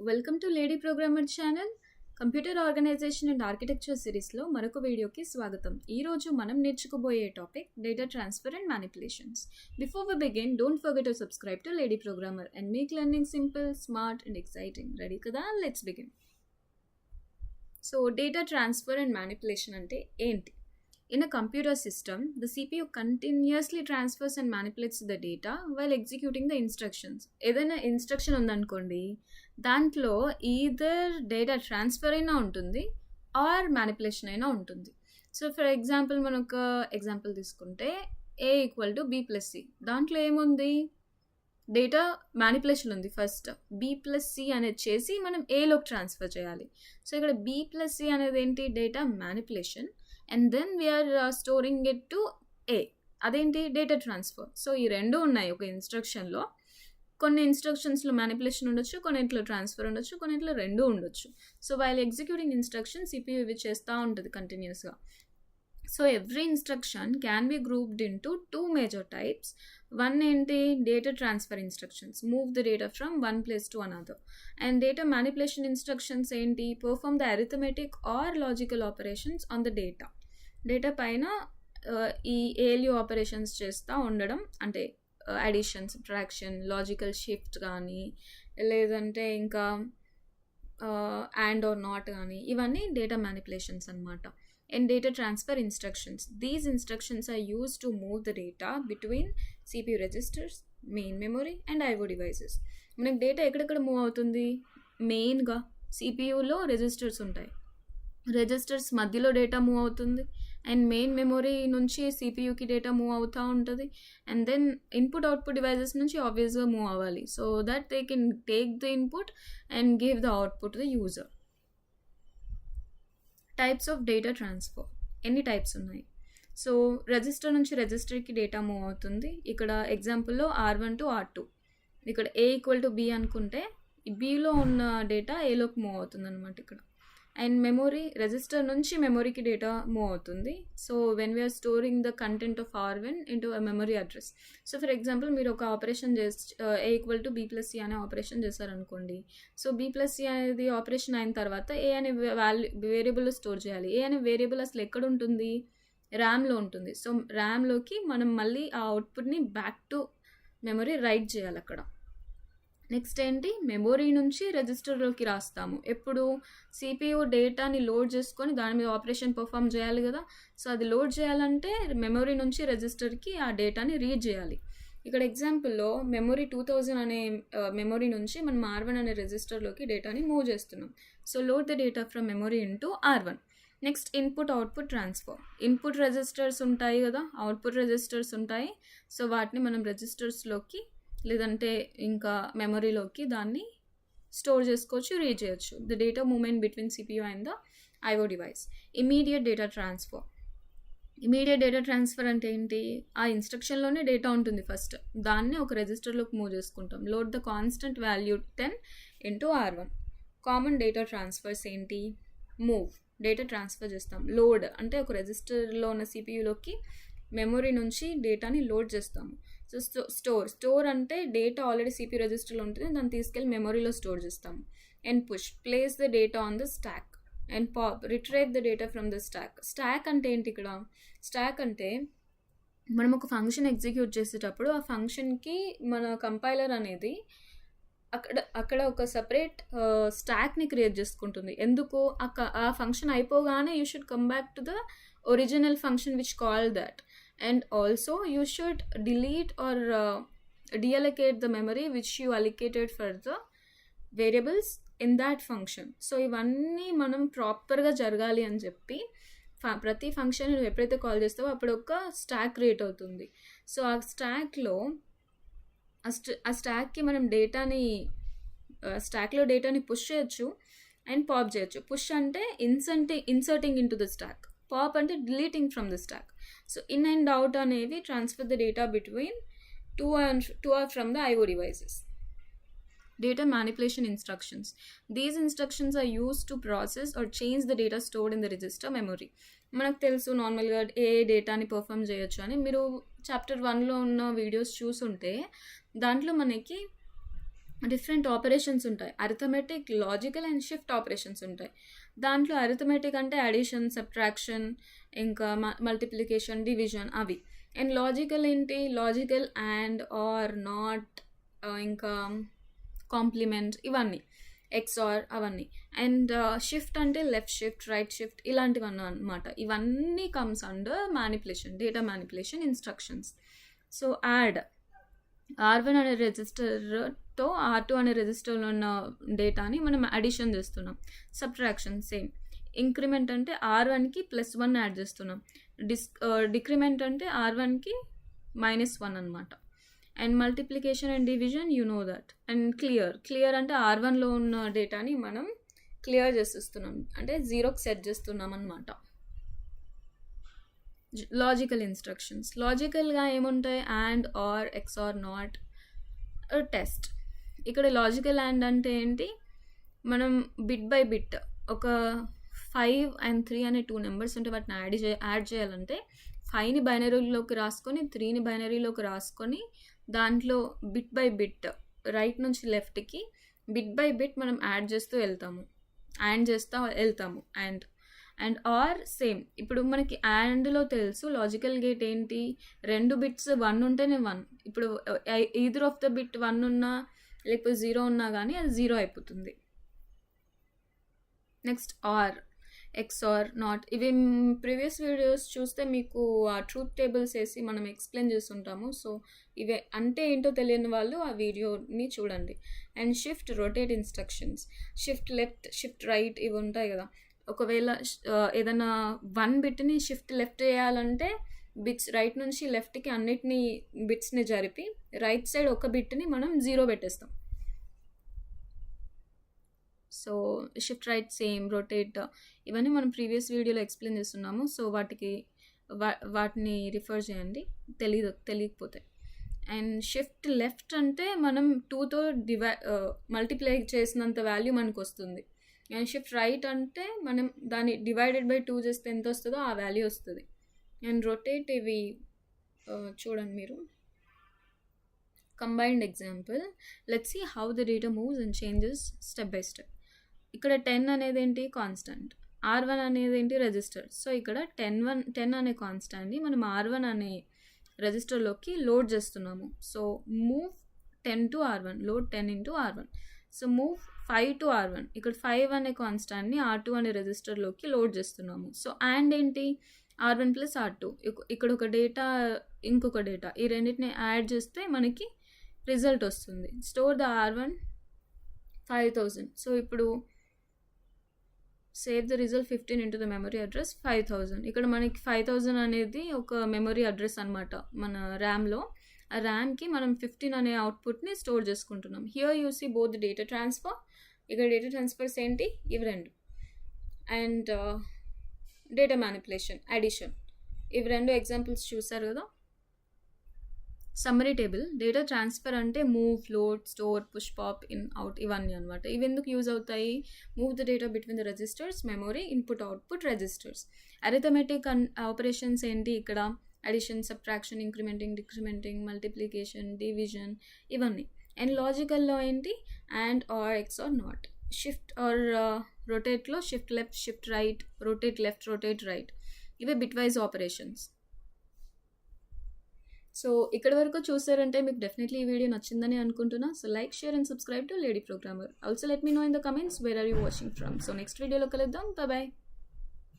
Welcome to lady programmer channel. Computer organisation and architecture సిరీస్లో మరొక వీడియోకి స్వాగతం. ఈరోజు మనం నేర్చుకోబోయే topic data transfer and manipulations. Before we begin, don't forget to subscribe to lady programmer and make learning simple, smart and exciting. Ready కదా? Let's begin. So data transfer and manipulation అంటే ఏంటి? In a computer system, the CPU continuously transfers and manipulates the data while executing the instructions. ఏదైనా instruction ఉందనుకోండి, దాంట్లో either data transfer అయినా ఉంటుంది are manipulation అయినా ఉంటుంది. సో ఫర్ ఎగ్జాంపుల్ మనం ఒక ఎగ్జాంపుల్ తీసుకుంటే A = B+C. దాంట్లో ఏముంది? డేటా మ్యానిపులేషన్ ఉంది. ఫస్ట్ B+C అనేది చేసి మనం ఏలోకి ట్రాన్స్ఫర్ చేయాలి. సో ఇక్కడ B+C అనేది ఏంటి? Data manipulation. And then we are storing it to A. అదేంటి? Data transfer. సో ఈ రెండు ఉన్నాయి ఒక ఇన్స్ట్రక్షన్లో. కొన్ని ఇన్స్ట్రక్షన్స్లో మ్యానిపులేషన్ ఉండొచ్చు, కొన్నింటిలో ట్రాన్స్ఫర్ ఉండొచ్చు, కొన్నింటిలో రెండు ఉండొచ్చు. So while executing instruction CPU ఇవి చేస్తూ ఉంటుంది కంటిన్యూస్గా. So every instruction can be grouped into 2 major types. One ఏంటి? Data transfer instructions, move the data from one place to another. And data manipulation instructions ఏంటి? Perform the arithmetic or logical operations on the data. Data పైన ఈ Helio operations చేస్తూ ఉండడం, అంటే addition, subtraction, logical shift కానీ లేదంటే ఇంకా and are not కానీ, ఇవన్నీ డేటా మ్యానిపులేషన్స్ అనమాట. And data transfer instructions. These instructions are used to move the data between CPU registers, main memory and IO devices. మనకి డేటా ఎక్కడెక్కడ మూవ్ అవుతుంది? మెయిన్గా CPUలో రెజిస్టర్స్ ఉంటాయి. రెజిస్టర్స్ మధ్యలో డేటా మూవ్ అవుతుంది. అండ్ మెయిన్ మెమొరీ నుంచి CPUకి డేటా మూవ్ అవుతూ ఉంటుంది. And then input output devices నుంచి ఆబ్వియస్గా మూవ్ అవ్వాలి. So that they can take the input and give the output to the user. Types of data transfer. ఎన్ని types ఉన్నాయి? సో రెజిస్టర్ నుంచి రెజిస్టర్కి డేటా మూవ్ అవుతుంది. ఇక్కడ ఎగ్జాంపుల్లో R1 to R2. ఇక్కడ A = B అనుకుంటే Bలో ఉన్న డేటా Aలోకి మూవ్ అవుతుంది అనమాట ఇక్కడ. అండ్ మెమొరీ, రెజిస్టర్ నుంచి మెమొరీకి డేటా మూవ్ అవుతుంది. So when we are storing the content of R1 into a memory address. So for example మీరు ఒక ఆపరేషన్ A = B+C అనే ఆపరేషన్ చేశారనుకోండి. సో B+C అనేది ఆపరేషన్ అయిన తర్వాత A అనే వేరియబుల్ స్టోర్ చేయాలి. A అనే వేరియబుల్ అసలు ఎక్కడ ఉంటుంది? ర్యామ్లో ఉంటుంది. సో ర్యామ్లోకి మనం మళ్ళీ ఆ అవుట్పుట్ని బ్యాక్ టు మెమరీ రైట్ చేయాలి అక్కడ. నెక్స్ట్ ఏంటి? మెమొరీ నుంచి రిజిస్టర్లోకి రాస్తాము. ఎప్పుడు? CPU డేటాని లోడ్ చేసుకొని దాని మీద ఆపరేషన్ పర్ఫామ్ చేయాలి కదా. సో అది లోడ్ చేయాలంటే మెమొరీ నుంచి రిజిస్టర్కి ఆ డేటాని రీడ్ చేయాలి. ఇక్కడ ఎగ్జాంపుల్లో మెమొరీ 2000 అనే మెమొరీ నుంచి మనం R1 అనే రిజిస్టర్లోకి డేటాని మూవ్ చేస్తున్నాం. So load the data from memory into R1. Next input output transfer. Input resistors ఉంటాయి కదా, అవుట్పుట్ రెజిస్టర్స్ ఉంటాయి. సో వాటిని మనం రెజిస్టర్స్లోకి లేదంటే ఇంకా మెమరీలోకి దాన్ని స్టోర్ చేసుకోవచ్చు, రీడ్ చేయొచ్చు. The data movement between CPU and the IO device. Immediate data transfer. Immediate data transfer అంటే ఏంటి? ఆ ఇన్స్ట్రక్షన్లోనే డేటా ఉంటుంది ఫస్ట్, దాన్ని ఒక రిజిస్టర్లోకి మూవ్ చేసుకుంటాం. Load the constant value 10 into R1. Common data transfers ఏంటి? మూవ్, డేటా ట్రాన్స్ఫర్ చేస్తాం. లోడ్ అంటే ఒక రిజిస్టర్లో ఉన్న CPUలోకి మెమొరీ నుంచి డేటాని లోడ్ చేస్తాము. సో స్టోర్ అంటే డేటా ఆల్రెడీ CPU రిజిస్టర్లో ఉంటుంది, దాన్ని తీసుకెళ్ళి మెమొరీలో స్టోర్ చేస్తాము. And push, place the data on the stock. And pop, retrieve the data from the stock. Stock అంటే ఏంటి ఇక్కడ? స్టాక్ అంటే మనం ఒక ఫంక్షన్ ఎగ్జిక్యూట్ చేసేటప్పుడు ఆ ఫంక్షన్కి మన కంపైలర్ అనేది అక్కడ ఒక సపరేట్ స్టాక్ని క్రియేట్ చేసుకుంటుంది. ఎందుకు? ఆ ఫంక్షన్ అయిపోగానే you should come back to the original function which call that. And also you should delete or deallocate the memory which you allocated for the variables in that function. So ఇవన్నీ మనం ప్రాపర్గా జరగాలి అని చెప్పి ప్రతి function నువ్వు ఎప్పుడైతే call చేస్తావో అప్పుడు ఒక స్టాక్ క్రియేట్ అవుతుంది. సో ఆ స్టాక్లో ఆ స్టాక్కి మనం స్టాక్లో డేటాని పుష్ చేయొచ్చు అండ్ పాప్ చేయొచ్చు. పుష్ అంటే inserting into the stack. Pop అంటే deleting from the stack. So in and out అనేవి transfer the data between two or from the IO devices. Data manipulation instructions. These instructions are used to process or change the data stored in the register memory. మనకు తెలుసు నార్మల్గా ఏ డేటాని perform చేయొచ్చు అని. మీరు chapter 1లో ఉన్న videos చూసుంటే దాంట్లో మనకి డిఫరెంట్ ఆపరేషన్స్ ఉంటాయి. Arithmetic, logical and shift operations ఉంటాయి. దాంట్లో అరిథమెటిక్ అంటే అడిషన్, సబ్ట్రాక్షన్, ఇంకా మల్టిప్లికేషన్, డివిజన్ అవి. అండ్ లాజికల్ ఏంటి? లాజికల్ అండ్, ఆర్, నాట్, ఇంకా కాంప్లిమెంట్ ఇవన్నీ, ఎక్స్ఆర్ అవన్నీ. అండ్ షిఫ్ట్ అంటే లెఫ్ట్ షిఫ్ట్, రైట్ షిఫ్ట్ ఇలాంటివన్నీ అనమాట. ఇవన్నీ comes under manipulation, data manipulation instructions. So add R1 అనే రెజిస్టర్తో R2 అనే రెజిస్టర్లో ఉన్న డేటాని మనం అడిషన్ చేస్తున్నాం. Subtraction same. ఇంక్రిమెంట్ అంటే R1కి +1 యాడ్ చేస్తున్నాం. డిక్రిమెంట్ అంటే R1కి -1 అనమాట. And multiplication and division you know that. And clear అంటే R1లో ఉన్న డేటాని మనం క్లియర్ చేసేస్తున్నాం, అంటే 0కి సెట్ చేస్తున్నాం అనమాట. Logical instructions. లాజికల్గా ఏముంటాయి? And, or, XOR, not, test. ఇక్కడ లాజికల్ అండ్ అంటే ఏంటి? మనం బిట్ బై బిట్ ఒక 5 and 3 అనే 2 నెంబర్స్ ఉంటే వాటిని యాడ్ చేయాలంటే 5ని బైనరీలోకి రాసుకొని 3ని బైనరీలోకి రాసుకొని దాంట్లో బిట్ బై బిట్ రైట్ నుంచి లెఫ్ట్కి బిట్ బై బిట్ మనం యాడ్ చేస్తూ వెళ్తాము. And or same. ఇప్పుడు మనకి అండ్లో తెలుసు లాజికల్ గేట్ ఏంటి? 2 బిట్స్ 1 ఉంటేనే 1. ఇప్పుడు ఈదర్ ఆఫ్ ద బిట్ 1 ఉన్నా లేకపోతే 0 ఉన్నా కానీ అది 0 అయిపోతుంది. Next or, XOR, not. ఇవి ప్రీవియస్ వీడియోస్ చూస్తే మీకు ఆ ట్రూత్ టేబుల్స్ వేసి మనం ఎక్స్ప్లెయిన్ చేస్తుంటాము. సో ఇవే అంటే ఏంటో తెలియని వాళ్ళు ఆ వీడియోని చూడండి. And shift, rotate instructions. Shift left, shift right ఇవి ఉంటాయి కదా. ఒకవేళ ఏదైనా 1 బిట్ని షిఫ్ట్ లెఫ్ట్ చేయాలంటే బిట్స్ రైట్ నుంచి లెఫ్ట్కి అన్నిటినీ బిట్స్ని జరిపి రైట్ సైడ్ ఒక బిట్ని మనం 0 పెట్టేస్తాం. So shift right same, rotate ఇవన్నీ మనం ప్రీవియస్ వీడియోలో ఎక్స్ప్లెయిన్ చేస్తున్నాము. సో వాటిని రిఫర్ చేయండి తెలియకపోతే. అండ్ షిఫ్ట్ లెఫ్ట్ అంటే మనం 2తో మల్టిప్లై చేసినంత వాల్యూ మనకు వస్తుంది. అండ్ షిఫ్ట్ రైట్ అంటే మనం దాన్ని డివైడెడ్ బై 2 చేస్తే ఎంత వస్తుందో ఆ వాల్యూ వస్తుంది. అండ్ రొటేట్ ఇవి చూడండి మీరు. Combined example. Let's see how the data moves and changes step by step. ఇక్కడ 10 అనేది ఏంటి? కాన్స్టెంట్. R1 అనేది ఏంటి? రెజిస్టర్. సో ఇక్కడ 10 అనే కాన్స్టెంట్ని మనం R1 అనే రెజిస్టర్లోకి లోడ్ చేస్తున్నాము. So move 10 to R1, load 10 into R1. So move 5 to R1. ఇక్కడ 5 అనే కాన్స్టాంట్ని R2 అనే రెజిస్టర్లోకి లోడ్ చేస్తున్నాము. సో అండ్ ఏంటి? R1 + R2. ఇక్కడ ఒక డేటా, ఇంకొక డేటా, ఈ రెండింటిని యాడ్ చేస్తే మనకి రిజల్ట్ వస్తుంది. Store the R1 5000. సో ఇప్పుడు save the result 15 into the memory address 5000. ఇక్కడ మనకి 5000 అనేది ఒక మెమరీ అడ్రస్ అనమాట మన ర్యామ్లో. ఆ ర్యామ్కి మనం 15 అనే అవుట్పుట్ని స్టోర్ చేసుకుంటున్నాం. Here you see both data transfer. ఇక్కడ డేటా ట్రాన్స్ఫర్స్ ఏంటి? ఇవి 2. అండ్ డేటా మ్యానిపులేషన్, అడిషన్, ఇవి 2 ఎగ్జాంపుల్స్ చూసారు కదా. Summary table. డేటా ట్రాన్స్ఫర్ అంటే move, load, store, push, pop, in, out ఇవన్నీ అనమాట. ఇవి ఎందుకు యూజ్ అవుతాయి? Move the data between the registers, memory, input output registers. Arithmetic operations ఏంటి? ఇక్కడ addition, subtraction, incrementing, decrementing, multiplication, division ఇవన్నీ. అండ్ లాజికల్లో ఏంటి? And, or, XOR, not. Shift or రొటేట్లో shift left, shift right, rotate left, rotate right. ఇవే bitwise operations. So ఇక్కడ వరకు చూసారంటే మీకు డెఫినెట్లీ ఈ వీడియో నచ్చిందని అనుకుంటున్నా. So like, share and subscribe to lady Programmer. Also let me know in the comments where are you watching from. So next వీడియోలో కలుద్దాం. బాయ్.